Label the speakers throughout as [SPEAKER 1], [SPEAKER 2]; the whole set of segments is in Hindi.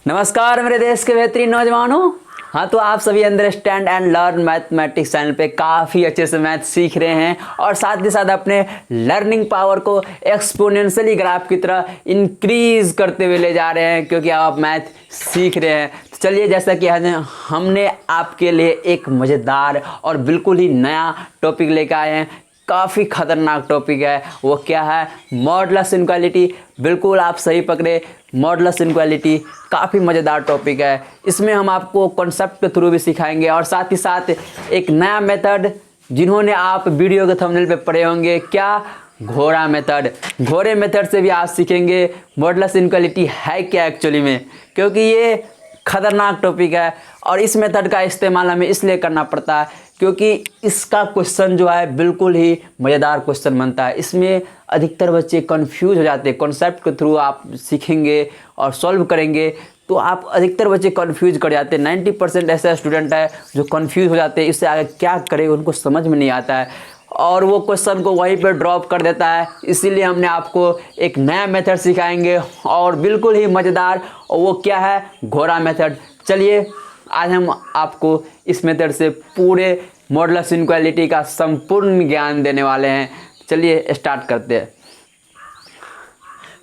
[SPEAKER 1] नमस्कार मेरे देश के बेहतरीन नौजवानों। हाँ, तो आप सभी understand and learn mathematics channel पे काफ़ी अच्छे से मैथ सीख रहे हैं और साथ ही साथ अपने लर्निंग पावर को एक्सपोनेंशियली ग्राफ की तरह इंक्रीज करते हुए ले जा रहे हैं, क्योंकि आप मैथ सीख रहे हैं। तो चलिए, जैसा कि हमने आपके लिए एक मज़ेदार और बिल्कुल ही नया टॉपिक लेकर आए हैं। काफ़ी खतरनाक टॉपिक है। वो क्या है? Modulus inequality. बिल्कुल आप सही पकड़े, मॉडुलस इनइक्वालिटी काफ़ी मज़ेदार टॉपिक है। इसमें हम आपको कॉन्सेप्ट के थ्रू भी सिखाएंगे और साथ ही साथ एक नया मेथड, जिन्होंने आप वीडियो के थंबनेल पे पढ़े होंगे, क्या? घोड़ा मेथड। घोड़े मेथड से भी आप सीखेंगे मॉडुलस इनइक्वालिटी है क्या एक्चुअली में, क्योंकि ये खतरनाक टॉपिक है और इस मेथड का इस्तेमाल हमें इसलिए करना पड़ता है क्योंकि इसका क्वेश्चन जो है बिल्कुल ही मज़ेदार क्वेश्चन बनता है। इसमें अधिकतर बच्चे कंफ्यूज हो जाते हैं। कॉन्सेप्ट के थ्रू आप सीखेंगे और सॉल्व करेंगे तो आप अधिकतर बच्चे कंफ्यूज कर जाते हैं। 90% ऐसे स्टूडेंट है जो कंफ्यूज हो जाते हैं, इससे आगे क्या करें उनको समझ में नहीं आता है और वो क्वेश्चन को वहीं पर ड्रॉप कर देता है। इसीलिए हमने आपको एक नया मेथड सिखाएंगे और बिल्कुल ही मज़ेदार, और वो क्या है? घोड़ा मेथड। चलिए, आज हम आपको इस मेथड से पूरे मॉडुलस इनइक्वालिटी का संपूर्ण ज्ञान देने वाले हैं। चलिए स्टार्ट करते हैं।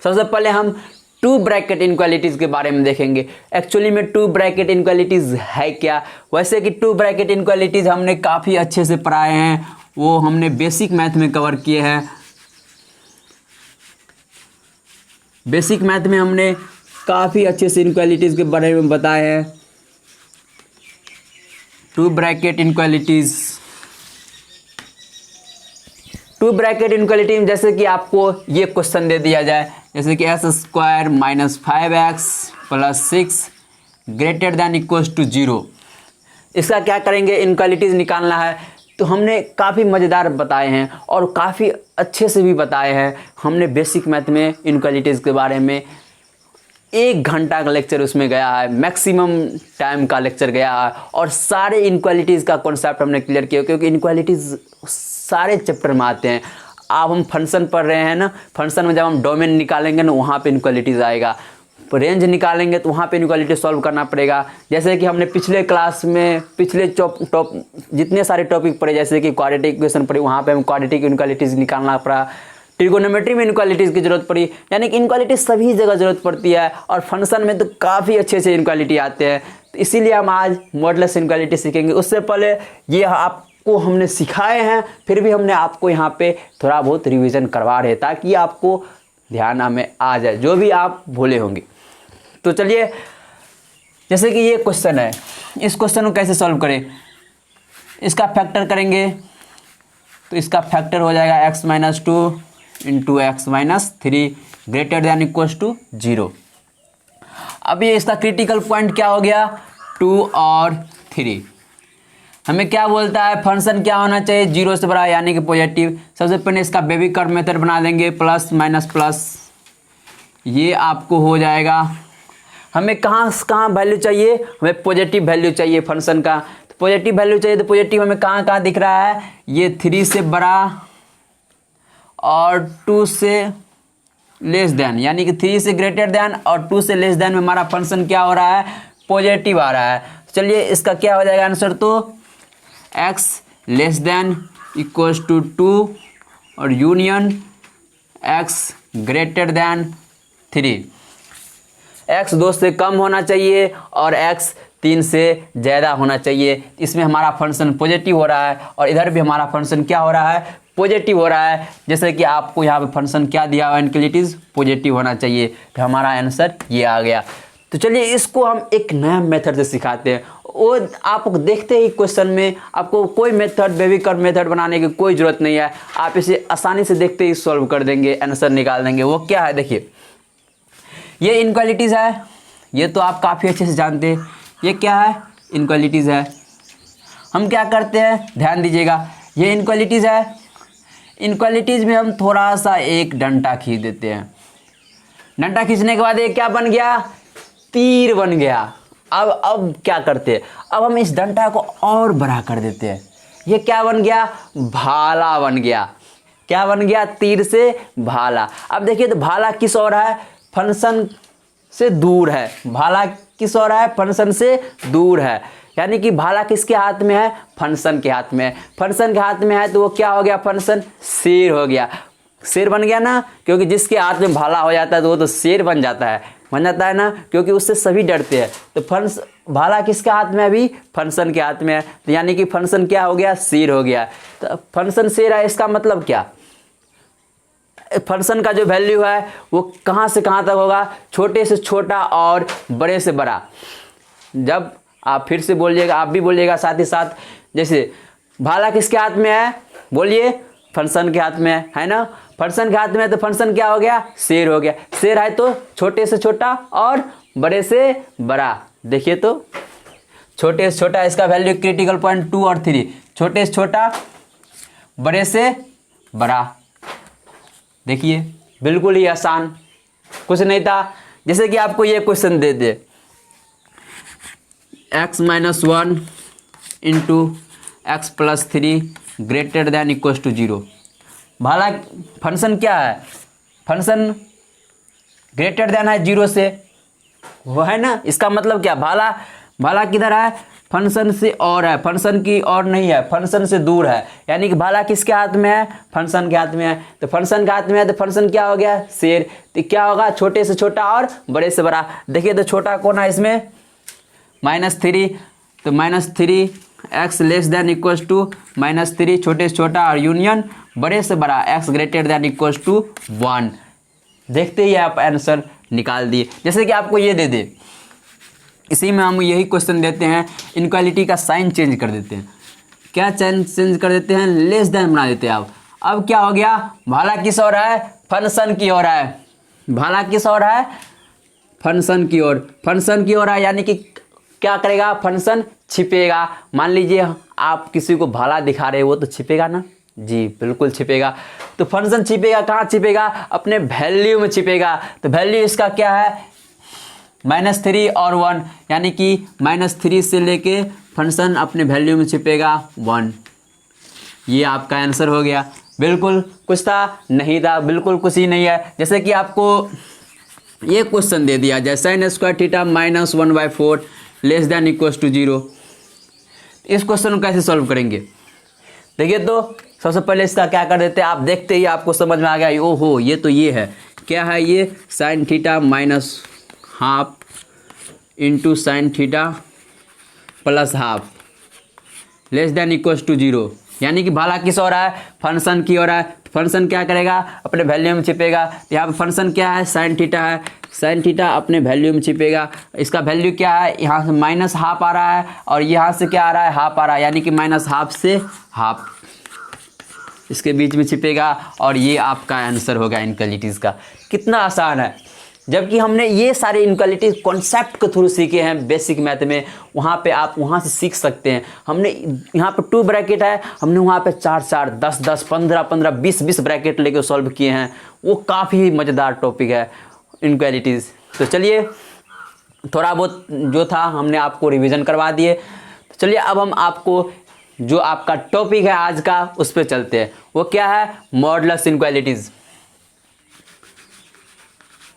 [SPEAKER 1] सबसे पहले हम टू ब्रैकेट इनइक्वालिटीज़ के बारे में देखेंगे। एक्चुअली में टू ब्रैकेट इनइक्वालिटीज़ है क्या? वैसे कि टू ब्रैकेट इनइक्वालिटीज़ हमने काफ़ी अच्छे से पढ़ाए हैं, वो हमने बेसिक मैथ में कवर किए हैं। बेसिक मैथ में हमने काफ़ी अच्छे से इनइक्वालिटीज़ के बारे में बताए हैं। To bracket inequalities, to bracket inequality में जैसे कि आपको ये क्वेश्चन दे दिया जाए, जैसे कि x² - 5x + 6 greater than equals to 0। इसका क्या करेंगे? इनइक्वालिटीज़ निकालना है। तो हमने काफ़ी मज़ेदार बताए हैं और काफ़ी अच्छे से भी बताए हैं। हमने बेसिक मैथ में इनइक्वालिटीज़ के बारे में 1 घंटा का लेक्चर उसमें गया है, मैक्सिमम टाइम का लेक्चर गया है और सारे इनइक्वालिटीज़ का कॉन्सेप्ट हमने क्लियर किया, क्योंकि इनइक्वालिटीज़ सारे चैप्टर में आते हैं। आप हम फंक्शन पढ़ रहे हैं ना, फंक्शन में जब हम डोमेन निकालेंगे ना, वहाँ पे इनइक्वालिटीज़ आएगा। रेंज निकालेंगे तो वहाँ पे इनइक्वालिटी सॉल्व करना पड़ेगा। जैसे कि हमने पिछले क्लास में पिछले जितने सारे टॉपिक पढ़े, जैसे कि क्वाड्रेटिक इक्वेशन पढ़ी, वहाँ पे हम क्वाड्रेटिक इनइक्वालिटीज़ निकालना पड़ा। ट्रिगोनोमेट्री में इनइक्वालिटीज़ की जरूरत पड़ी, यानी कि इनइक्वालिटी सभी जगह जरूरत पड़ती है और फंक्शन में तो काफ़ी अच्छे से इनइक्वालिटी आते हैं। तो इसीलिए हम आज मॉडुलस इनइक्वालिटी सीखेंगे। उससे पहले ये आपको हमने सिखाए हैं, फिर भी हमने आपको यहाँ पे थोड़ा बहुत रिवीजन करवा रहे ताकि आपको ध्यान हमें आ जाए जो भी आप भूले होंगे। तो चलिए, जैसे कि ये क्वेश्चन है, इस क्वेश्चन को कैसे सॉल्व करें? इसका फैक्टर करेंगे तो इसका फैक्टर हो जाएगा x - 2 × x - 3 greater than equals to 0। अब ये इसका क्रिटिकल पॉइंट क्या हो गया? 2 और 3। हमें क्या बोलता है? फंक्शन क्या होना चाहिए? 0 से बड़ा, यानी कि पॉजिटिव। सबसे पहले इसका बेबी कर्व मेथड बना देंगे, प्लस माइनस प्लस, ये आपको हो जाएगा। हमें कहाँ वैल्यू चाहिए? हमें पॉजिटिव वैल्यू चाहिए फंक्शन का। तो पॉजिटिव वैल्यू चाहिए तो पॉजिटिव हमें कहाँ दिख रहा है? ये 3 से बड़ा और 2 से लेस देन, यानी कि 3 से ग्रेटर देन और 2 से लेस देन में हमारा फंक्शन क्या हो रहा है? पॉजिटिव आ रहा है। चलिए, इसका क्या हो जाएगा आंसर? तो x less than equals to 2 और union x greater than 3। x 2 से कम होना चाहिए और x 3 से ज़्यादा होना चाहिए। इसमें हमारा फंक्शन पॉजिटिव हो रहा है और इधर भी हमारा फंक्शन क्या हो रहा है? पॉजिटिव हो रहा है। जैसे कि आपको यहाँ पे फंक्शन क्या दिया हुआ है? इनइक्वालिटीज़ पॉजिटिव होना चाहिए। तो हमारा आंसर ये आ गया। तो चलिए, इसको हम एक नया मेथड से सिखाते हैं। वो आप देखते ही क्वेश्चन में आपको कोई मेथड, बेबी कर्व मेथड बनाने की कोई ज़रूरत नहीं है। आप इसे आसानी से देखते ही सॉल्व कर देंगे, आंसर निकाल देंगे। वो क्या है? देखिए, ये इनइक्वालिटीज़ है, ये तो आप काफ़ी अच्छे से जानते हैं। ये क्या है? इनइक्वालिटीज़ है। हम क्या करते हैं? ध्यान दीजिएगा, ये इनइक्वालिटीज़ है। इनइक्वालिटीज़ में हम थोड़ा सा एक डंडा खींच देते हैं। डंडा खींचने के बाद ये क्या बन गया? तीर बन गया। अब क्या करते हैं? अब हम इस डंडा को और बड़ा कर देते हैं। ये क्या बन गया? भाला बन गया। क्या बन गया? तीर से भाला। अब देखिए, तो भाला किस ओर है? फंक्शन से दूर है। भाला किस हो रहा है, फंक्शन से दूर है, यानी कि भाला किसके हाथ में है, फंक्शन के हाथ में है। फंक्शन के हाथ में है तो वो क्या हो गया, फंक्शन शेर हो गया, शेर बन गया ना, क्योंकि जिसके हाथ में भाला हो जाता है तो वो तो शेर बन जाता है ना, क्योंकि उससे सभी डरते हैं। तो भाला किसके हाथ में है अभी, फंक्शन के हाथ में है, तो यानी कि फंक्शन क्या हो गया, शेर हो गया। तो फंक्शन शेर है, इसका मतलब क्या, फंक्शन का जो वैल्यू है वो कहाँ से कहाँ तक होगा, छोटे से छोटा और बड़े से बड़ा। जब आप फिर से बोलिएगा, आप भी बोलिएगा साथ ही साथ, जैसे भाला किसके हाथ में है, बोलिए, फंक्शन के हाथ में है ना, फंक्शन के हाथ में है तो फंक्शन क्या हो गया, शेर हो गया। शेर है तो छोटे से छोटा और बड़े से बड़ा। देखिए तो छोटे से छोटा, इसका वैल्यू क्रिटिकल पॉइंट 2 और 3, छोटे से छोटा बड़े से बड़ा। देखिए बिल्कुल ही आसान, कुछ नहीं था। जैसे कि आपको ये क्वेश्चन दे दे, x - 1 into x + 3 greater than equal to 0। भाला फंक्शन क्या है, फंक्शन ग्रेटर देन है 0 से, वो है ना, इसका मतलब क्या, भाला किधर है, फंक्शन से और है, फंक्शन की और नहीं है, फंक्शन से दूर है, यानी कि भाला किसके हाथ में है, फंक्शन के हाथ में है। तो फंक्शन के हाथ में है तो फंक्शन क्या हो गया, शेर। तो क्या होगा, छोटे से छोटा और बड़े से बड़ा। देखिए तो छोटा कौन है इसमें, -3, तो -3 x less than equal to -3, छोटे से छोटा और यूनियन बड़े से बड़ा, x greater than equal to 1। देखते ही आप आंसर निकाल दिए। जैसे कि आपको ये दे दे, इसी में हम यही क्वेश्चन देते हैं, इनक्वालिटी का साइन चेंज कर देते हैं। क्या चेंज कर देते हैं, लेस देन बना देते हैं। अब क्या हो गया, भाला किस ओर है, फंक्शन की ओर है, भाला किस ओर है, फंक्शन की ओर, फंक्शन की ओर है, यानी कि क्या करेगा, फंक्शन छिपेगा। मान लीजिए आप किसी को भाला दिखा रहे हो, वो तो छिपेगा ना, जी बिल्कुल छिपेगा। तो फंक्शन छिपेगा, कहाँ छिपेगा, अपने वैल्यू में छिपेगा। तो वैल्यू इसका क्या है, -3 और 1, यानी कि -3 से लेके फंक्शन अपने वैल्यू में छिपेगा 1। ये आपका आंसर हो गया। बिल्कुल कुछ था, नहीं था, बिल्कुल कुछ ही नहीं है। जैसे कि आपको ये क्वेश्चन दे दिया जाए, sin² θ -1/4 less than equal to 0। इस क्वेश्चन को कैसे सॉल्व करेंगे, देखिए तो सबसे पहले इसका क्या कर देते हैं, आप देखते ही आपको समझ में आ गया, ओहो ये तो ये है, क्या है ये, sin θ -½ into sin θ +½ less than equal to 0, यानी कि भाला किस हो रहा है, फंक्शन की हो रहा है। फंक्शन क्या करेगा, अपने वैल्यू में छिपेगा। यहाँ पे फंक्शन क्या है, sin θ है, sin θ अपने वैल्यू में छिपेगा। इसका वैल्यू क्या है, यहाँ से -½ आ रहा है और यहाँ से क्या आ रहा है, ½ आ रहा है, यानी कि -½ से ½ इसके बीच में छिपेगा। और ये आपका आंसर होगा इनक्वालिटीज़ का। कितना आसान है, जबकि हमने ये सारे इनक्वालिटीज कॉन्सेप्ट के थ्रू सीखे हैं बेसिक मैथ में। वहाँ पे आप वहाँ से सीख सकते हैं। हमने यहाँ पे 2 ब्रैकेट है, हमने वहाँ पे 4-4, 10-10, 15-15, 20-20 ब्रैकेट लेके सॉल्व किए हैं। वो काफ़ी मज़ेदार टॉपिक है इनक्वालिटीज़। तो चलिए थोड़ा बहुत जो था हमने आपको रिवीजन करवा दिए। तो चलिए अब हम आपको जो आपका टॉपिक है आज का उस पर चलते हैं। वो क्या है, modulus inequalities.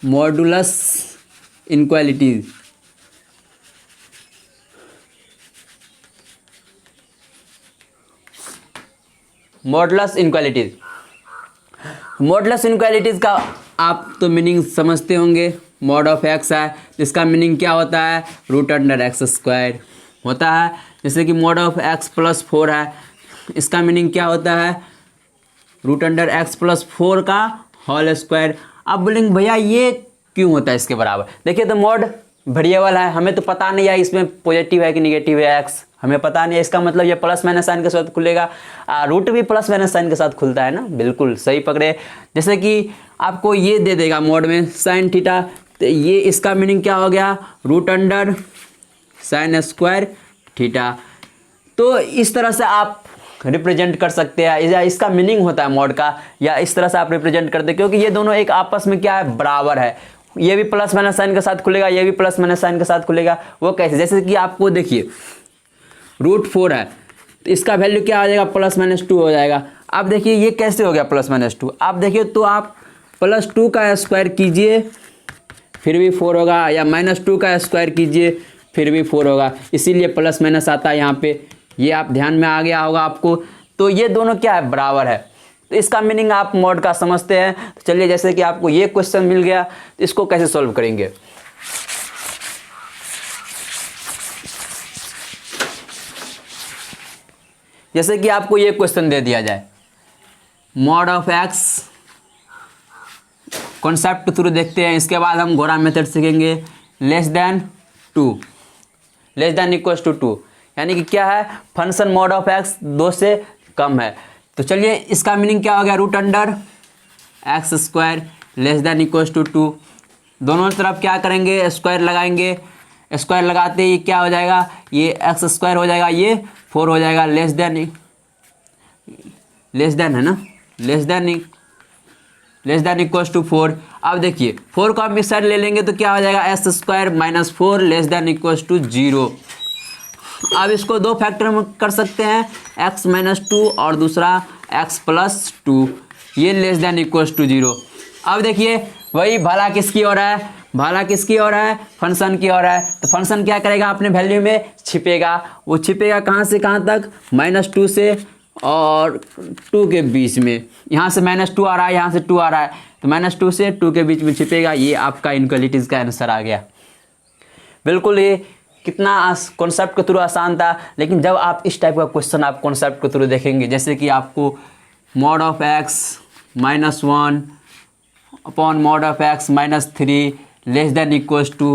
[SPEAKER 1] Modulus inequalities, modulus inequalities, modulus inequalities का आप तो मीनिंग समझते होंगे। मॉड ऑफ x है, इसका मीनिंग क्या होता है, √x² होता है। जैसे कि मॉड ऑफ x + 4 है, इसका मीनिंग क्या होता है, √x + 4 का होल स्क्वायर। आप बोलेंगे भैया ये क्यों होता है इसके बराबर। देखिए तो मॉड वेरिएबल है, हमें तो पता नहीं है इसमें पॉजिटिव है कि निगेटिव है x, हमें पता नहीं है। इसका मतलब ये +- साइन के साथ खुलेगा, रूट भी +- साइन के साथ खुलता है ना, बिल्कुल सही पकड़े। जैसे कि आपको ये दे देगा मॉड में sin θ, तो ये इसका मीनिंग क्या हो गया, √sin² θ। तो इस तरह से आप रिप्रेजेंट कर सकते हैं, या इसका मीनिंग होता है मॉड का, या इस तरह से आप रिप्रेजेंट करते हैं, क्योंकि ये दोनों एक आपस में क्या है, बराबर है। ये भी +- साइन के साथ खुलेगा, ये भी +- साइन के साथ खुलेगा। वो कैसे, जैसे कि आपको देखिए √4 है, तो इसका वैल्यू क्या आ जाएगा, +- 2 हो जाएगा। अब देखिए ये कैसे हो गया +- 2, आप देखिए तो आप +2 का स्क्वायर कीजिए फिर भी 4 होगा, या -2 का स्क्वायर कीजिए फिर भी 4 होगा, इसीलिए प्लस माइनस आता है यहाँ पे। ये आप ध्यान में आ गया होगा आपको। तो ये दोनों क्या है, बराबर है। तो इसका मीनिंग आप मॉड का समझते हैं। तो चलिए, जैसे कि आपको ये क्वेश्चन मिल गया, तो इसको कैसे सॉल्व करेंगे। जैसे कि आपको ये क्वेश्चन दे दिया जाए, mod of x, concept through देखते हैं, इसके बाद हम घोड़ा मेथड सीखेंगे। Less than 2, less than equals to 2, यानी कि क्या है, फंक्शन मॉड ऑफ एक्स 2 से कम है। तो चलिए, इसका मीनिंग क्या हो गया, root under x square less than equals to 2। दोनों तरफ क्या करेंगे, स्क्वायर लगाएंगे। स्क्वायर लगाते ही क्या हो जाएगा, ये एक्स स्क्वायर हो जाएगा, ये 4 हो जाएगा, लेस देन है ना, लेस देन इक्वल्स टू 4। अब देखिए 4 को हम इस साइड ले लेंगे तो क्या हो जाएगा, x square minus 4 less than equals to 0। अब इसको दो फैक्टर में कर सकते हैं, x माइनस 2 और दूसरा x प्लस 2, ये लेस देन इक्वल्स टू 0। अब देखिए वही भला किसकी हो रहा है, भला किसकी हो रहा है, फंक्शन की हो रहा है। तो फंक्शन क्या करेगा, अपने वैल्यू में छिपेगा। वो छिपेगा कहाँ से कहाँ तक, -2 से और 2 के बीच में। यहाँ से -2 आ रहा है, यहाँ से 2 आ रहा है, तो -2 से 2 के बीच में छिपेगा। ये आपका इनक्वालिटीज़ का आंसर आ गया। बिल्कुल, ये कितना कॉन्सेप्ट के थ्रू आसान था, लेकिन जब आप इस टाइप का क्वेश्चन आप कॉन्सेप्ट के थ्रू देखेंगे, जैसे कि आपको mod of x -1 upon mod of x -3 less than equals to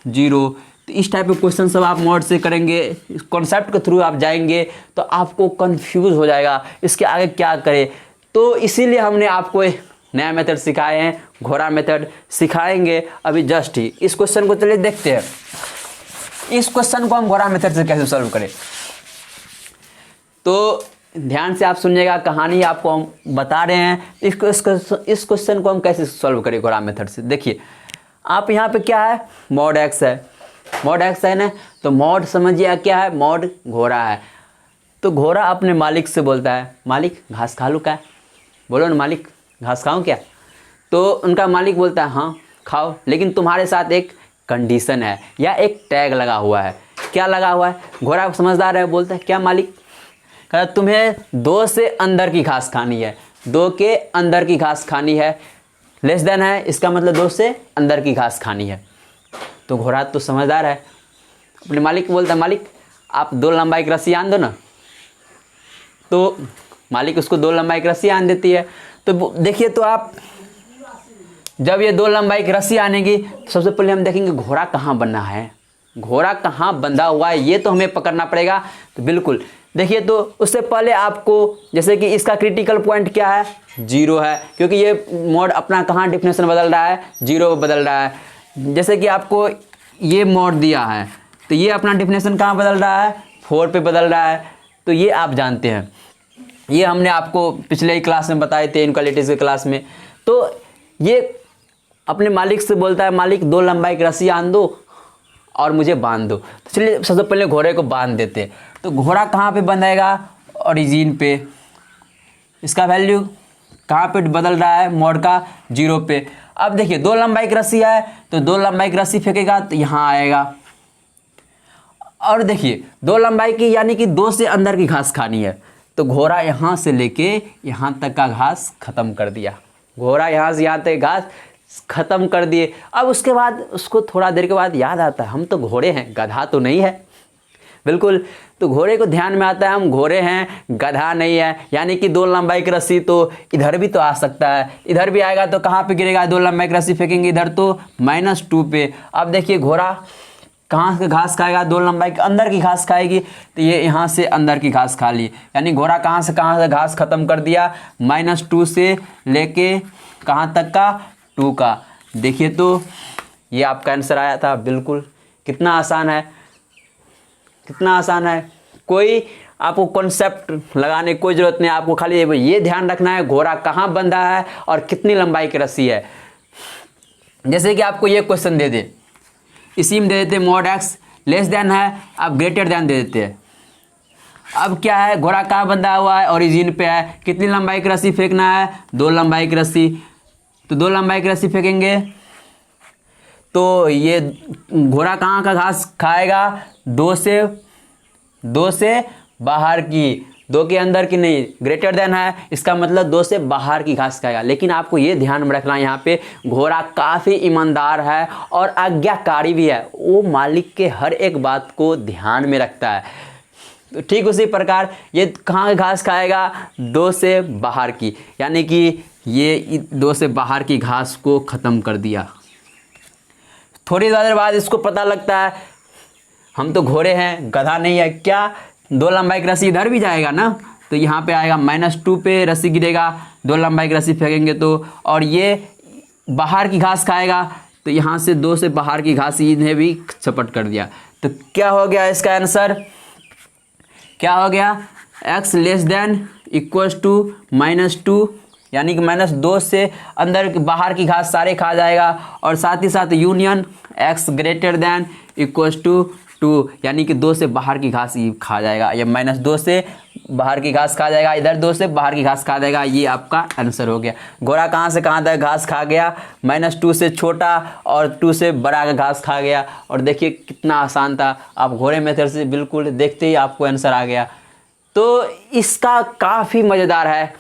[SPEAKER 1] 0, तो इस टाइप के क्वेश्चन सब आप मॉड से करेंगे, कॉन्सेप्ट के थ्रू आप जाएंगे तो आपको कंफ्यूज हो जाएगा इसके आगे क्या करें। तो इसीलिए हमने आपको एक नया मेथड सिखाए हैं, घोड़ा मेथड सिखाएंगे अभी जस्ट ही। इस क्वेश्चन को चलिए देखते हैं, इस क्वेश्चन को हम घोड़ा मेथड से कैसे सॉल्व करें। तो ध्यान से आप सुनिएगा, कहानी आपको हम बता रहे हैं। इस क्वेश्चन को हम कैसे सॉल्व करें घोड़ा मेथड से। देखिए आप यहाँ पे क्या है, मॉड एक्स है, मॉड एक्स है ना, तो मॉड समझिए क्या है, मॉड घोड़ा है। तो घोड़ा अपने मालिक से बोलता है, मालिक घास खा लूँ क्या, बोलो ना मालिक घास खाऊँ क्या। तो उनका मालिक बोलता है हाँ खाओ, लेकिन तुम्हारे साथ एक कंडीशन है या एक टैग लगा हुआ है। क्या लगा हुआ है, घोड़ा समझदार है, बोलता है क्या मालिक, कहता तुम्हें 2 से अंदर की घास खानी है, 2 के अंदर की घास खानी है, लेस देन है, इसका मतलब 2 से अंदर की घास खानी है। तो घोड़ा तो समझदार है, अपने मालिक को बोलता है मालिक आप 2 लंबाई की रस्सी आन दो ना। तो मालिक उसको 2 लंबाई की रस्सी आन देती है। तो देखिए, तो आप जब ये 2 लंबाई की रस्सी आनेगी तो सबसे पहले हम देखेंगे घोड़ा कहाँ बना है, घोड़ा कहाँ बंधा हुआ है, ये तो हमें पकड़ना पड़ेगा। तो बिल्कुल देखिए, तो उससे पहले आपको जैसे कि इसका क्रिटिकल पॉइंट क्या है, 0 है, क्योंकि ये मोड अपना कहाँ डिफिनेशन बदल रहा है, 0 बदल रहा है। जैसे कि आपको ये मोड दिया है तो ये अपना डिफिनेशन कहाँ बदल रहा है, 4 पे बदल रहा है। तो ये आप जानते हैं, ये हमने आपको पिछले ही क्लास में बताए थे, इनक्वालिटीज़ के क्लास में। तो ये अपने मालिक से बोलता है मालिक 2 लंबाई की रस्सी आन दो और मुझे बांध दो। तो चलिए सबसे पहले घोड़े को बांध देते हैं। तो घोड़ा कहाँ पे बंधेगा, ओरिजिन पे, इसका वैल्यू कहाँ पे बदल रहा है, मोड का 0 पे। अब देखिए 2 लंबाई की रस्सी है तो 2 लंबाई की रस्सी फेंकेगा तो यहाँ आएगा। और देखिए 2 लंबाई की यानी कि 2 से अंदर की घास खानी है, तो घोड़ा यहाँ से लेके यहाँ तक का घास खत्म कर दिया, घोड़ा यहाँ से यहाँ तक घास खत्म कर दिए। अब उसके बाद उसको थोड़ा देर के बाद याद आता है हम तो घोड़े हैं, गधा तो नहीं है। बिल्कुल, तो घोड़े को ध्यान में आता है हम घोड़े हैं, गधा नहीं है, यानी कि 2 लंबाई की रस्सी तो इधर भी तो आ सकता है, इधर भी आएगा तो कहाँ पे गिरेगा, 2 लंबाई की रस्सी फेंकेंगे इधर तो -2 पे। अब देखिए घोड़ा कहाँ से घास खाएगा, 2 लंबाई के अंदर की घास खाएगी, तो ये यहाँ से अंदर की घास खा ली, यानी घोड़ा कहाँ से घास खत्म कर दिया, -2 से लेके कहाँ तक का, 2 का। देखिए तो ये आपका आंसर आया था। बिल्कुल, कितना आसान है, कितना आसान है। कोई आपको कॉन्सेप्ट लगाने की कोई ज़रूरत नहीं, आपको खाली ये ध्यान रखना है घोड़ा कहाँ बंधा है और कितनी लंबाई की रस्सी है। जैसे कि आपको ये क्वेश्चन दे दे, इसी में दे देते मॉड एक्स लेस देन है, आप ग्रेटर देन दे देते हैं। अब क्या है, घोड़ा कहाँ बंधा हुआ है, ओरिजिन पे है, कितनी लंबाई की रस्सी फेंकना है, 2 लंबाई की रस्सी। तो 2 लंबाई की रस्सी फेंकेंगे तो ये घोड़ा कहाँ का घास खाएगा? दो से बाहर की, दो के अंदर की नहीं, ग्रेटर देन है, इसका मतलब दो से बाहर की घास खाएगा। लेकिन आपको ये ध्यान में रखना है, यहाँ पे घोड़ा काफ़ी ईमानदार है और आज्ञाकारी भी है, वो मालिक के हर एक बात को ध्यान में रखता है। तो ठीक उसी प्रकार ये कहाँ घास खाएगा? दो से बाहर की, यानी कि ये दो से बाहर की घास को ख़त्म कर दिया। थोड़ी देर बाद इसको पता लगता है हम तो घोड़े हैं, गधा नहीं है क्या, दो लंबाई की रस्सी इधर भी जाएगा ना, तो यहाँ पे आएगा -2 पे रस्सी गिरेगा, दो लंबाई की रस्सी फेंकेंगे तो, और ये बाहर की घास खाएगा, तो यहाँ से दो से बाहर की घास इन्हें भी चपट कर दिया। तो क्या हो गया इसका आंसर? क्या हो गया? x <= -2, यानी कि -2 से अंदर बाहर की घास सारे खा जाएगा, और साथ ही साथ यूनियन x <= 2, यानी कि 2 से बाहर की घास ही खा जाएगा, या -2 से बाहर की घास खा जाएगा, इधर 2 से बाहर की घास खा जाएगा। ये आपका आंसर हो गया। घोड़ा कहाँ से कहाँ तक घास खा गया? -2 से छोटा और 2 से बड़ा का घास खा गया। और देखिए कितना आसान था, आप घोड़े मेथड से बिल्कुल देखते ही आपको आंसर आ गया। तो इसका काफ़ी मज़ेदार है,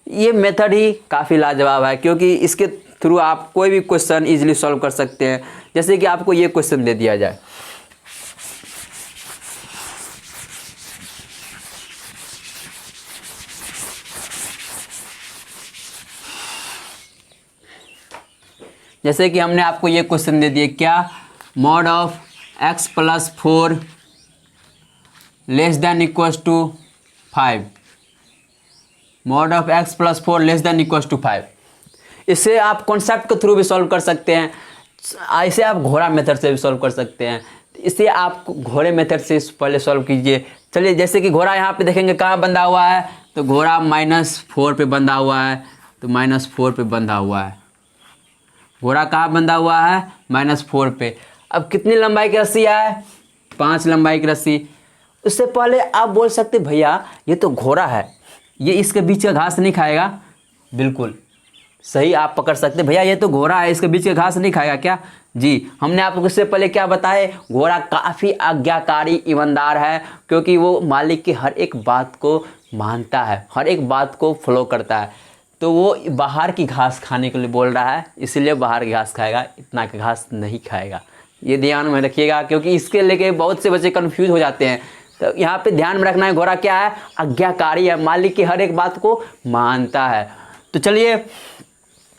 [SPEAKER 1] ये मेथड ही काफ़ी लाजवाब है, क्योंकि इसके थ्रू आप कोई भी क्वेश्चन इजीली सॉल्व कर सकते हैं। जैसे कि आपको ये क्वेश्चन दे दिया जाए, जैसे कि हमने आपको ये क्वेश्चन दे दिए, क्या mod of x + 4 <= 5, mod of x + 4 <= 5। इसे आप कॉन्सेप्ट के थ्रू भी सॉल्व कर सकते हैं, इसे आप घोड़ा मेथड से भी सॉल्व कर सकते हैं। इसे आप घोड़े मेथड से पहले सॉल्व कीजिए। चलिए, जैसे कि घोड़ा यहाँ पे देखेंगे कहाँ बंधा हुआ है, तो घोड़ा -4 पे बंधा हुआ है, तो -4 पे बंधा हुआ है। घोड़ा कहाँ बंधा हुआ है? -4 पे। अब कितनी लंबाई की रस्सी है? 5 लंबाई की रस्सी। उससे पहले आप बोल सकते भैया ये तो घोड़ा है, ये इसके बीच का घास नहीं खाएगा। बिल्कुल सही आप पकड़ सकते, भैया ये तो घोड़ा है, इसके बीच का घास नहीं खाएगा क्या? जी, हमने आपको इससे पहले क्या बताए, घोड़ा काफ़ी आज्ञाकारी ईमानदार है, क्योंकि वो मालिक की हर एक बात को मानता है, हर एक बात को फॉलो करता है। तो वो बाहर की घास खाने के लिए बोल रहा है, इसलिए बाहर की घास खाएगा, इतना की घास नहीं खाएगा। ये ध्यान में रखिएगा, क्योंकि इसके लेके बहुत से बच्चे कंफ्यूज हो जाते हैं। तो यहाँ पे ध्यान में रखना है, घोड़ा क्या है? आज्ञाकारी है, मालिक की हर एक बात को मानता है। तो चलिए,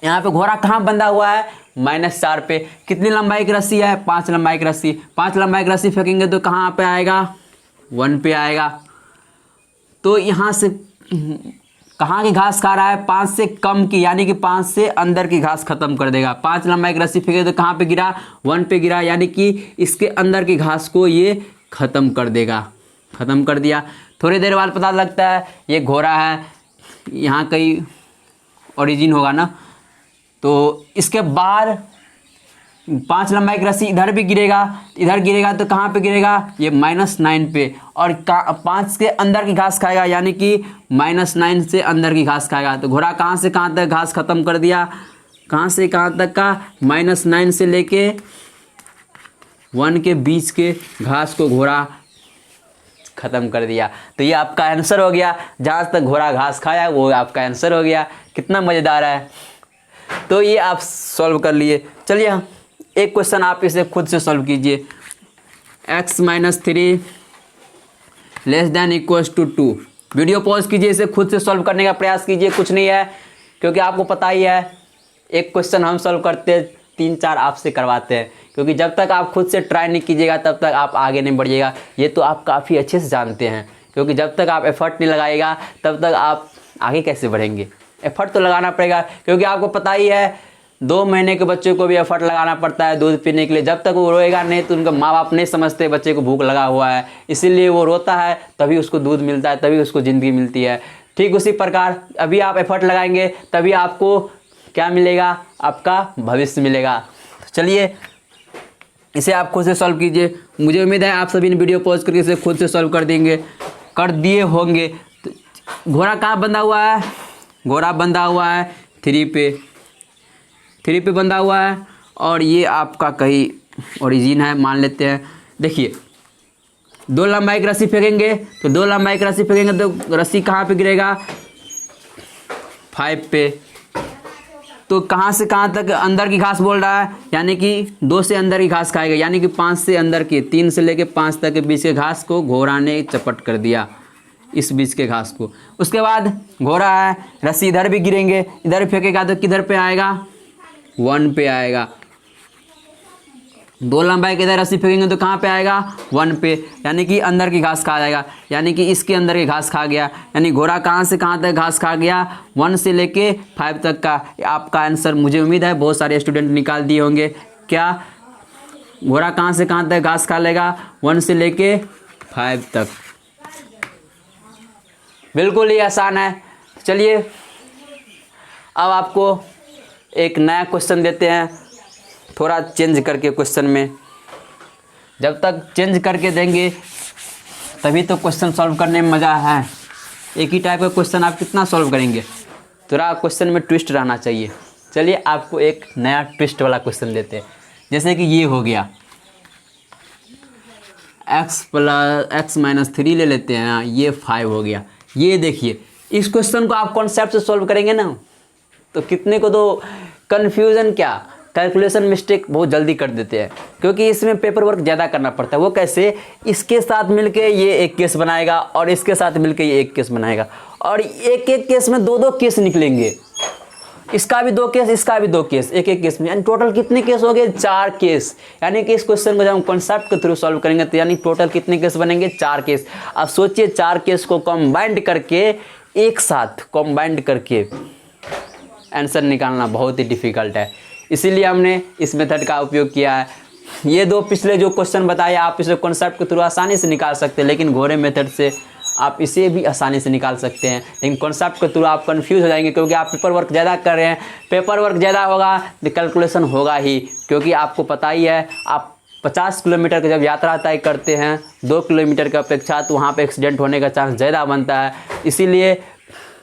[SPEAKER 1] यहाँ पे घोड़ा कहाँ बंधा हुआ है? -4 पे। कितनी लंबाई की रस्सी है? 5 लंबाई की रस्सी। 5 लंबाई की रस्सी फेंकेंगे तो कहाँ पे आएगा? 1 पे आएगा। तो यहाँ से कहाँ की घास खा रहा है? 5 से कम की, यानी कि 5 से अंदर की घास खत्म कर देगा। 5 लंबाई की रस्सी फेंके तो कहाँ पे गिरा? 1 पे गिरा, यानी कि इसके अंदर की घास को ये खत्म कर देगा। खत्म कर दिया। थोड़ी देर बाद पता लगता है ये घोड़ा है, यहाँ कहीं ओरिजिन होगा ना, तो इसके बाद 5 लंबाई की रस्सी इधर भी गिरेगा, इधर गिरेगा तो कहाँ पे गिरेगा? ये -9 पे, और 5 के अंदर की घास खाएगा, यानी कि -9 से अंदर की घास खाएगा। तो घोड़ा कहाँ से कहाँ तक घास खत्म कर दिया? कहाँ से कहाँ तक का? -9 से लेके 1 के बीच के घास को घोड़ा खत्म कर दिया। तो ये आपका आंसर हो गया, जहाँ तक घोड़ा घास खाया वो आपका आंसर हो गया। कितना मज़ेदार है। तो ये आप सॉल्व कर लिए। चलिए एक क्वेश्चन आप इसे खुद से सॉल्व कीजिए। x - 3 <= 2। वीडियो पॉज कीजिए, इसे खुद से सॉल्व करने का प्रयास कीजिए। कुछ नहीं है, क्योंकि आपको पता ही है एक क्वेश्चन हम सॉल्व करते हैं, 3-4 आपसे करवाते हैं, क्योंकि जब तक आप खुद से ट्राई नहीं कीजिएगा तब तक आप आगे नहीं बढ़िएगा। ये तो आप काफ़ी अच्छे से जानते हैं, क्योंकि जब तक आप एफर्ट नहीं लगाइएगा तब तक आप आगे कैसे बढ़ेंगे। एफर्ट तो लगाना पड़ेगा, क्योंकि आपको पता ही है 2 महीने के बच्चे को भी एफर्ट लगाना पड़ता है दूध पीने के लिए। जब तक वो रोएगा नहीं तो उनका माँ बाप नहीं समझते बच्चे को भूख लगा हुआ है, इसीलिए वो रोता है, तभी उसको दूध मिलता है, तभी उसको ज़िंदगी मिलती है। ठीक उसी प्रकार अभी आप एफर्ट लगाएंगे तभी आपको क्या मिलेगा? आपका भविष्य मिलेगा। चलिए इसे आप खुद से सॉल्व कीजिए। मुझे उम्मीद है आप सभी ने वीडियो पॉज करके इसे खुद से सॉल्व कर दिए होंगे। तो घोड़ा कहाँ बंधा हुआ है? घोड़ा बंधा हुआ है 3 पे बंधा हुआ है, और ये आपका कहीं ओरिजिन है मान लेते हैं। देखिए 2 लंबाई की रस्सी फेंकेंगे तो 2 लंबाई की रस्सी फेंकेंगे तो रस्सी कहाँ पे गिरेगा 5 पे। तो कहाँ से कहाँ तक अंदर की घास बोल रहा है, यानी कि 2 से अंदर की घास खाएगा, यानी कि 5 से अंदर की 3 से लेके 5 तक के बीच के घास को घोड़ा ने चपट कर दिया, इस बीच के घास को। उसके बाद घोड़ा है, रस्सी इधर भी गिरेंगे, इधर भी फेंकेगा तो किधर पे आएगा 1 पे आएगा। 2 लंबाई के इधर रस्सी फेंकेंगे तो कहाँ पे आएगा 1 पे, यानी कि अंदर की घास खा जाएगा, यानी कि इसके अंदर की घास खा गया। यानी घोड़ा कहाँ से कहाँ तक घास खा गया 1 से लेके 5 तक का। आपका आंसर मुझे उम्मीद है बहुत सारे स्टूडेंट निकाल दिए होंगे। क्या घोड़ा कहाँ से कहाँ तक घास खा लेगा 1 से लेके 5 तक। बिल्कुल ही आसान है। चलिए अब आपको एक नया क्वेश्चन देते हैं, थोड़ा चेंज करके क्वेश्चन में। जब तक चेंज करके देंगे तभी तो क्वेश्चन सॉल्व करने में मज़ा है। एक ही टाइप का क्वेश्चन आप कितना सॉल्व करेंगे, थोड़ा क्वेश्चन में ट्विस्ट रहना चाहिए। चलिए आपको एक नया ट्विस्ट वाला क्वेश्चन देते हैं। जैसे कि ये हो गया x माइनस 3 ले लेते हैं, ये 5 हो गया। ये देखिए इस क्वेश्चन को आप कॉन्सेप्ट से सॉल्व करेंगे ना तो कितने को तो कन्फ्यूज़न क्या कैलकुलेशन मिस्टेक बहुत जल्दी कर देते हैं, क्योंकि इसमें पेपर वर्क ज़्यादा करना पड़ता है। वो कैसे, इसके साथ मिलके ये एक केस बनाएगा और इसके साथ मिलके ये एक केस बनाएगा, और एक एक केस में 2-2 केस निकलेंगे। इसका भी 2 केस, इसका भी 2 केस, एक एक केस में, यानी टोटल कितने केस हो गए 4 केस। यानी कि इस क्वेश्चन को जब हम कॉन्सेप्ट के थ्रू सॉल्व करेंगे तो यानी टोटल कितने केस बनेंगे 4 केस। अब सोचिए 4 केस को कंबाइंड करके, एक साथ कंबाइंड करके आंसर निकालना बहुत ही डिफ़िकल्ट है, इसीलिए हमने इस मेथड का उपयोग किया है। ये 2 पिछले जो क्वेश्चन बताए आप इसे कॉन्सेप्ट के थ्रू आसानी से निकाल सकते हैं, लेकिन घोड़े मेथड से आप इसे भी आसानी से निकाल सकते हैं, लेकिन कॉन्सेप्ट के थ्रू आप कंफ्यूज हो जाएंगे, क्योंकि आप पेपर वर्क ज़्यादा कर रहे हैं। पेपर वर्क ज़्यादा होगा तो कैलकुलेशन होगा ही, क्योंकि आपको पता ही है आप 50 किलोमीटर की जब यात्रा तय करते हैं 2 किलोमीटर की अपेक्षा, तो वहाँ पर एक्सीडेंट होने का चांस ज़्यादा बनता है। इसीलिए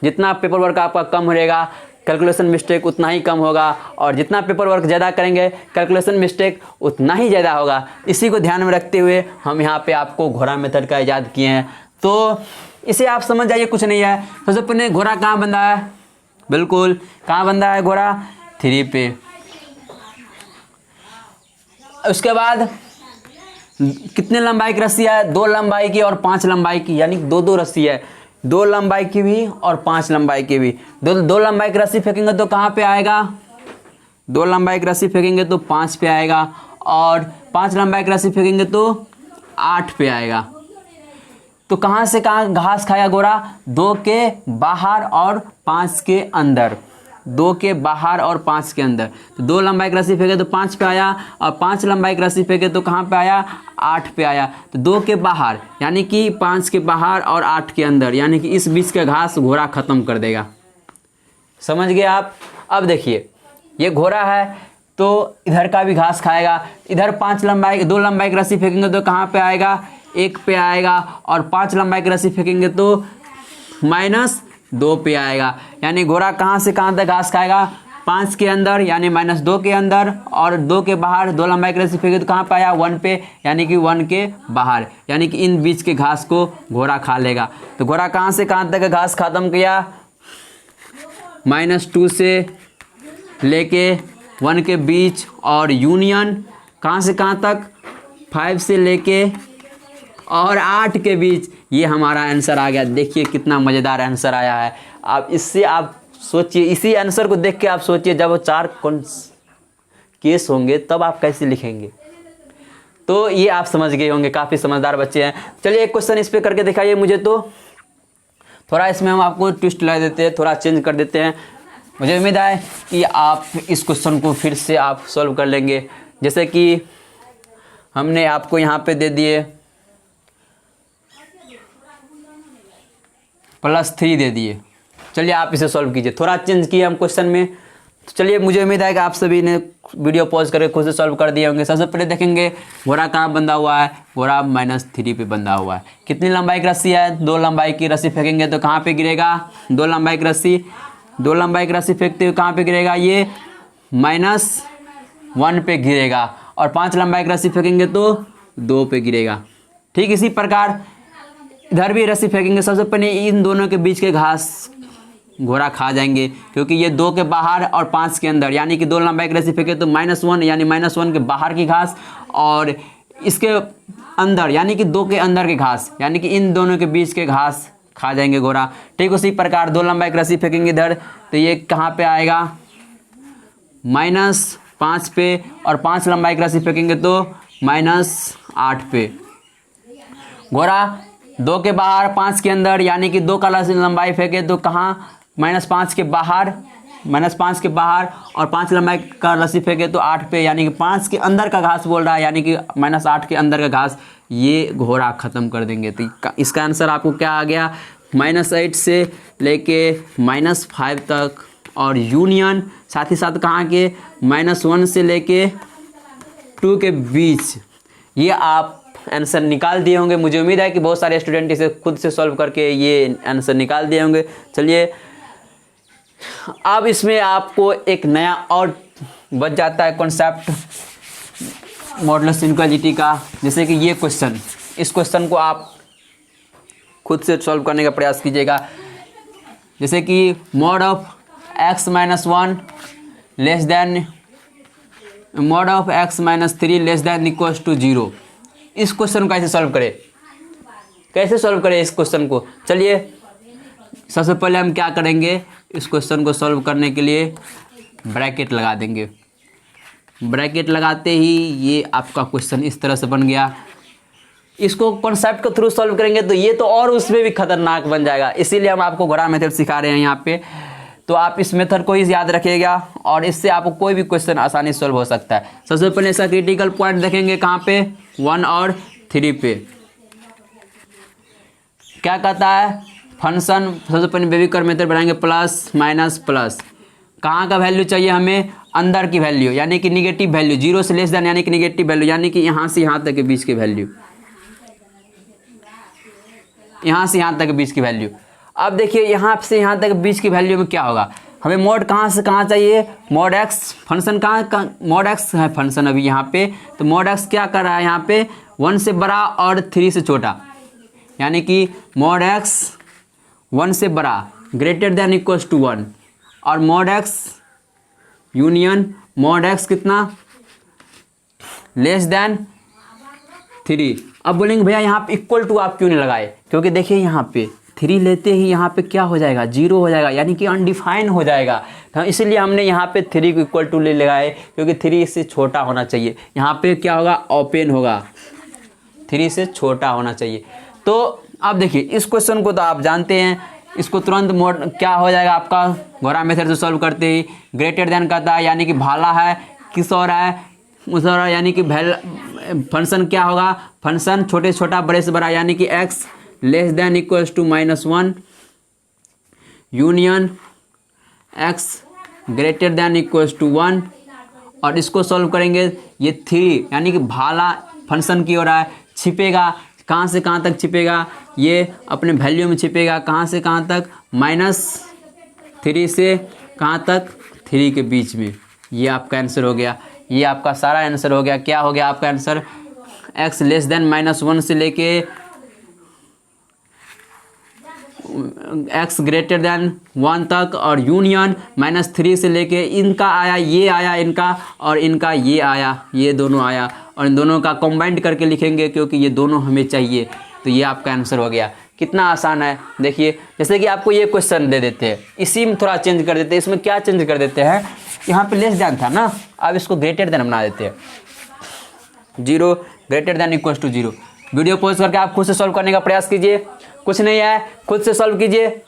[SPEAKER 1] जितना पेपर वर्क आपका कम रहेगा कैलकुलेशन मिस्टेक उतना ही कम होगा, और जितना पेपर वर्क ज़्यादा करेंगे कैलकुलेशन मिस्टेक उतना ही ज़्यादा होगा। इसी को ध्यान में रखते हुए हम यहाँ पे आपको घोड़ा मेथड का इजाद किए हैं। तो इसे आप समझ जाइए, कुछ नहीं है। सबसे पहले घोड़ा कहाँ बंधा है, बिल्कुल कहाँ बंधा है घोड़ा 3 पे। उसके बाद कितने लंबाई की रस्सी है, 2 लंबाई की और 5 लंबाई की, यानी 2-2 रस्सी है, 2 लंबाई की भी और 5 लंबाई की भी। 2 लंबाई की रस्सी फेंकेंगे तो कहाँ पे आएगा, 2 लंबाई की रस्सी फेंकेंगे तो 5 पे आएगा, और 5 लंबाई की रस्सी फेंकेंगे तो 8 पे आएगा। तो कहाँ से कहाँ घास खाया घोड़ा, 2 के बाहर और 5 के अंदर, 2 के बाहर और 5 के अंदर। तो 2 लंबाई की रस्सी फेंके तो 5 पे आया, और 5 लंबाई की रस्सी फेंके तो कहाँ पे आया 8 पे आया। तो 2 के बाहर यानी कि 5 के बाहर और 8 के अंदर, यानी कि इस बीच का घास घोड़ा ख़त्म कर देगा। समझ गए आप। अब देखिए ये घोड़ा है तो इधर का भी घास खाएगा, इधर 2 लंबाई की रस्सी फेंकेंगे तो कहाँ पे आएगा 1 पे आएगा, और 5 लंबाई की रस्सी फेंकेंगे तो -2 पे आएगा। यानी घोड़ा कहाँ से कहाँ तक घास खाएगा, 5 के अंदर यानी -2 के अंदर, और 2 के बाहर 2 लंबाई की रस्सी फेंके तो कहाँ पे आया 1 पे, यानी कि 1 के बाहर, यानी कि इन बीच के घास को घोड़ा खा लेगा। तो घोड़ा कहाँ से कहाँ तक घास खत्म किया, -2 से लेके 1 के बीच, और यूनियन कहाँ से कहाँ तक 5 से लेके और 8 के बीच। ये हमारा आंसर आ गया। देखिए कितना मज़ेदार आंसर आया है। आप इससे आप सोचिए, इसी आंसर को देख के आप सोचिए जब वो 4 केस होंगे तब आप कैसे लिखेंगे। तो ये आप समझ गए होंगे, काफ़ी समझदार बच्चे हैं। चलिए एक क्वेश्चन इस पर करके दिखाइए मुझे। तो थोड़ा इसमें हम आपको ट्विस्ट ला देते हैं, थोड़ा चेंज कर देते हैं। मुझे उम्मीद है कि आप इस क्वेश्चन को फिर से आप सॉल्व कर लेंगे। जैसे कि हमने आपको यहाँ पे दे दिए +3 दे दिए। चलिए आप इसे सॉल्व कीजिए, थोड़ा चेंज किए हम क्वेश्चन में। तो चलिए मुझे उम्मीद है कि आप सभी ने वीडियो पॉज करके खुद से सॉल्व कर दिए होंगे। सबसे पहले देखेंगे घोड़ा कहाँ बंधा हुआ है, घोड़ा -3 पे बंधा हुआ है। कितनी लंबाई की रस्सी है, 2 लंबाई की रस्सी फेंकेंगे तो कहाँ पे गिरेगा 2 लंबाई की रस्सी, 2 लंबाई की रस्सी फेंकते हुए कहाँ पे गिरेगा, ये 1 पे गिरेगा और 5 लंबाई की रस्सी फेंकेंगे तो 2 पे गिरेगा। ठीक इसी प्रकार इधर भी रस्सी फेंकेंगे, सबसे पहले इन दोनों के बीच के घास घोड़ा खा जाएंगे, क्योंकि ये 2 के बाहर और 5 के अंदर, यानी कि 2 लंबाई की रस्सी फेंके तो -1 यानी -1 के बाहर की घास और इसके अंदर यानी कि 2 के अंदर के घास, यानी कि इन दोनों के बीच के घास खा जाएंगे घोड़ा। ठीक उसी प्रकार 2 लंबाई की रस्सी फेंकेंगे इधर तो ये कहाँ पे आएगा -5 पे, और 5 लंबाई की रस्सी फेंकेंगे तो -8 पे। घोड़ा 2 के बाहर 5 के अंदर, यानी कि 2 का लंबाई फेंके तो कहाँ -5 के बाहर, -5 के बाहर और 5 लंबाई का रस्सी फेंके तो 8 पे, यानी कि 5 के अंदर का घास बोल रहा है, यानी कि -8 के अंदर का घास ये घोड़ा ख़त्म कर देंगे। तो इसका आंसर आपको क्या आ गया, -8 से लेके -5 तक और यूनियन साथ ही साथ कहाँ के -1 से लेके 2 के बीच। ये आप आंसर निकाल दिए होंगे, मुझे उम्मीद है कि बहुत सारे स्टूडेंट इसे खुद से सॉल्व करके ये आंसर निकाल दिए होंगे। चलिए अब इसमें आपको एक नया और बच जाता है कॉन्सेप्ट मॉडुलस इनइक्वालिटी का, जैसे कि ये क्वेश्चन, इस क्वेश्चन को आप खुद से सॉल्व करने का प्रयास कीजिएगा। जैसे कि mod of x - 1 less than mod of x - 3 less than equals to 0। इस क्वेश्चन को कैसे सॉल्व करें, कैसे सॉल्व करें इस क्वेश्चन को। चलिए सबसे पहले हम क्या करेंगे, इस क्वेश्चन को सॉल्व करने के लिए ब्रैकेट लगा देंगे। ब्रैकेट लगाते ही ये आपका क्वेश्चन इस तरह से बन गया। इसको कॉन्सेप्ट के थ्रू सॉल्व करेंगे तो ये तो और उसमें भी खतरनाक बन जाएगा, इसीलिए हम आपको घोड़ा मेथड सिखा रहे हैं यहाँ पे। तो आप इस मेथड को ही याद रखिएगा और इससे आपको कोई भी क्वेश्चन आसानी से सॉल्व हो सकता है। सबसे पहले इसका क्रिटिकल पॉइंट देखेंगे कहाँ पे, 1 और 3 पे। क्या कहता है फंक्शन, सबसे पहले बेबीकर मेथड बनाएंगे प्लस माइनस प्लस। कहाँ का वैल्यू चाहिए हमें, अंदर की वैल्यू यानी कि निगेटिव वैल्यू, 0 से लेस देन यानी कि निगेटिव वैल्यू, यानी कि यहाँ से यहाँ तक के बीच की वैल्यू, यहाँ से यहाँ तक के बीच की वैल्यू। अब देखिए यहाँ से यहाँ तक बीच की वैल्यू में क्या होगा, हमें मोड कहाँ से कहाँ चाहिए, मोड एक्स फंक्शन कहाँ, मोड एक्स है फंक्शन अभी यहाँ पे, तो मोड एक्स क्या कर रहा है यहाँ पे 1 से बड़ा और 3 से छोटा, यानी कि मोड एक्स 1 से बड़ा ग्रेटर देन इक्वल्स टू 1 और mode x union mode x कितना लेस देन 3। अब बोलेंगे भैया यहाँ पे इक्वल टू आप क्यों नहीं लगाए, क्योंकि देखिए यहाँ पे 3 लेते ही यहाँ पे क्या हो जाएगा, 0 हो जाएगा, यानी कि अनडिफाइन हो जाएगा। तो इसलिए हमने यहाँ पे 3 को इक्वल टू ले लगाए, क्योंकि 3 इससे छोटा होना चाहिए। यहाँ पे क्या होगा, ओपन होगा, 3 से छोटा होना चाहिए। तो अब देखिए इस क्वेश्चन को तो आप जानते हैं, इसको तुरंत मोड क्या हो जाएगा आपका घोड़ा मेथड से सॉल्व करते ही ग्रेटर देन कहता है, यानी कि भाला है किस और है उस और, यानी कि फंक्शन क्या होगा, फंक्शन छोटे से छोटा बड़े से बड़ा, यानी कि x less than equals to -1 union x greater than equals to 1। और इसको सॉल्व करेंगे, ये 3 यानी कि भाला फंक्शन की हो रहा है, छिपेगा कहाँ से कहाँ तक छिपेगा, ये अपने वैल्यू में छिपेगा कहाँ से कहाँ तक, -3 से कहाँ तक 3 के बीच में। ये आपका आंसर हो गया, ये आपका सारा आंसर हो गया। क्या हो गया आपका आंसर, x लेस देन -1 से लेके x ग्रेटर देन 1 तक और यूनियन -3 से लेके इनका आया, ये आया इनका और इनका ये आया, ये दोनों आया और इन दोनों का कंबाइंड करके लिखेंगे क्योंकि ये दोनों हमें चाहिए। तो ये आपका आंसर हो गया। कितना आसान है देखिए, जैसे कि आपको ये क्वेश्चन दे देते हैं, इसी में थोड़ा चेंज कर देते हैं। इसमें क्या चेंज कर देते हैं, यहाँ पे लेस देन था ना, अब इसको ग्रेटर देन बना देते हैं, 0 greater than equals to 0। Video pause करके आप खुद से सॉल्व करने का प्रयास कीजिए, कुछ नहीं है खुद से सॉल्व कीजिए।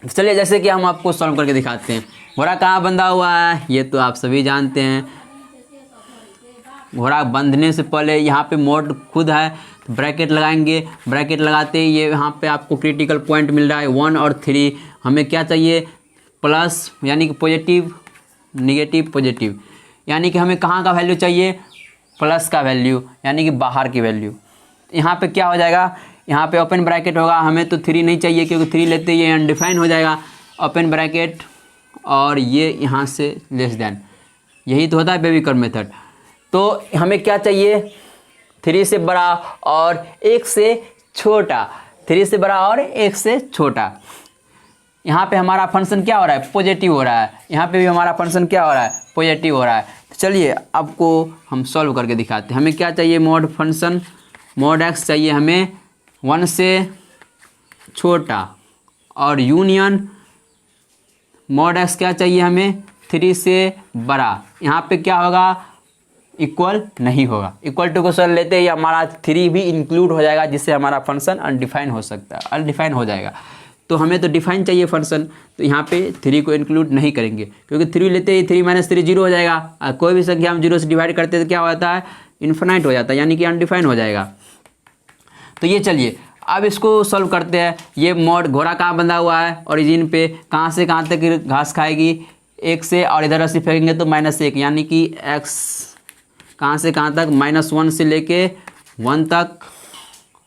[SPEAKER 1] चलिए जैसे कि हम आपको सॉल्व करके दिखाते हैं। घोड़ा कहाँ बंधा हुआ है, ये तो आप सभी जानते हैं। घोड़ा बंधने से पहले यहाँ पे मोड खुद है, ब्रैकेट लगाएंगे, ब्रैकेट लगाते ही ये यहाँ पे आपको क्रिटिकल पॉइंट मिल रहा है 1 और 3। हमें क्या चाहिए, प्लस यानी कि पॉजिटिव निगेटिव पॉजिटिव, यानी कि हमें कहाँ का वैल्यू चाहिए, प्लस का वैल्यू, यानी कि बाहर की वैल्यू। यहाँ पे क्या हो जाएगा, यहाँ पे ओपन ब्रैकेट होगा, हमें तो 3 नहीं चाहिए क्योंकि 3 लेते ही ये अनडिफाइन हो जाएगा, ओपन ब्रैकेट और ये यहाँ से लेस देन यही तो होता है बेबी कर्व मेथड। तो हमें क्या चाहिए, 3 से बड़ा और 1 से छोटा, 3 से बड़ा और 1 से छोटा। यहाँ पे हमारा फंक्शन क्या हो रहा है, पॉजिटिव हो रहा है, यहाँ पे भी हमारा फंक्शन क्या हो रहा है, पॉजिटिव हो रहा है। तो चलिए आपको हम सॉल्व करके दिखाते हैं। हमें क्या चाहिए, मॉड फंक्शन मॉड एक्स चाहिए हमें 1 से छोटा और यूनियन मॉड एक्स क्या चाहिए हमें 3 से बड़ा। यहाँ पे क्या होगा, इक्वल नहीं होगा, इक्वल टू को सर लेते ही हमारा 3 भी इंक्लूड हो जाएगा, जिससे हमारा फंक्शन अनडिफाइन हो सकता है, अनडिफाइन हो जाएगा। तो हमें तो डिफाइन चाहिए फंक्शन, तो यहाँ पे 3 को इंक्लूड नहीं करेंगे, क्योंकि 3 लेते ही 3 - 3 0 हो जाएगा। कोई भी संख्या हम 0 से डिवाइड करते हैं तो क्या होता है, इन्फिनाइट हो जाता है, यानी कि अनडिफाइन हो जाएगा। तो ये चलिए अब इसको सॉल्व करते हैं। ये मॉड घोड़ा कहाँ बंधा हुआ है, ओरिजिन पे, कहाँ से कहाँ तक घास खाएगी, 1 से, और इधर अस्सी फेंकेंगे तो -1, यानी कि x कहाँ से कहाँ तक, -1 से लेके 1 तक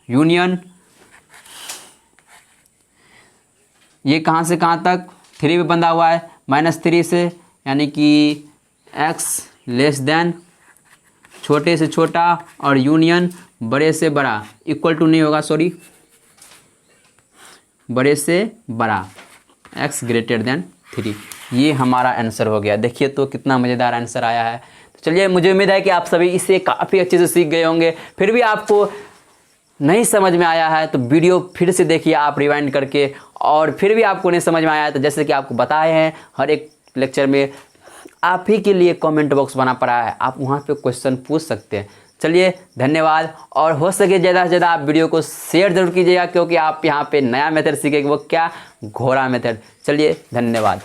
[SPEAKER 1] यूनियन, ये कहाँ से कहाँ तक 3 पे बंधा हुआ है, -3 से, यानी कि x लेस देन छोटे से छोटा और यूनियन बड़े से बड़ा, इक्वल टू नहीं होगा, सॉरी, बड़े से बड़ा, x ग्रेटर देन 3। ये हमारा आंसर हो गया। देखिए तो कितना मज़ेदार आंसर आया है। तो चलिए, मुझे उम्मीद है कि आप सभी इसे काफ़ी अच्छे से सीख गए होंगे। फिर भी आपको नहीं समझ में आया है तो वीडियो फिर से देखिए आप रिवाइंड करके, और फिर भी आपको नहीं समझ में आया है तो जैसे कि आपको बताए हैं हर एक लेक्चर में, आप ही के लिए कमेंट बॉक्स बना पड़ा है, आप वहाँ पे क्वेश्चन पूछ सकते हैं। चलिए धन्यवाद, और हो सके ज़्यादा से ज़्यादा आप वीडियो को शेयर ज़रूर कीजिएगा, क्योंकि आप यहाँ पे नया मेथड सीखेंगे, वो क्या, घोड़ा मेथड। चलिए धन्यवाद।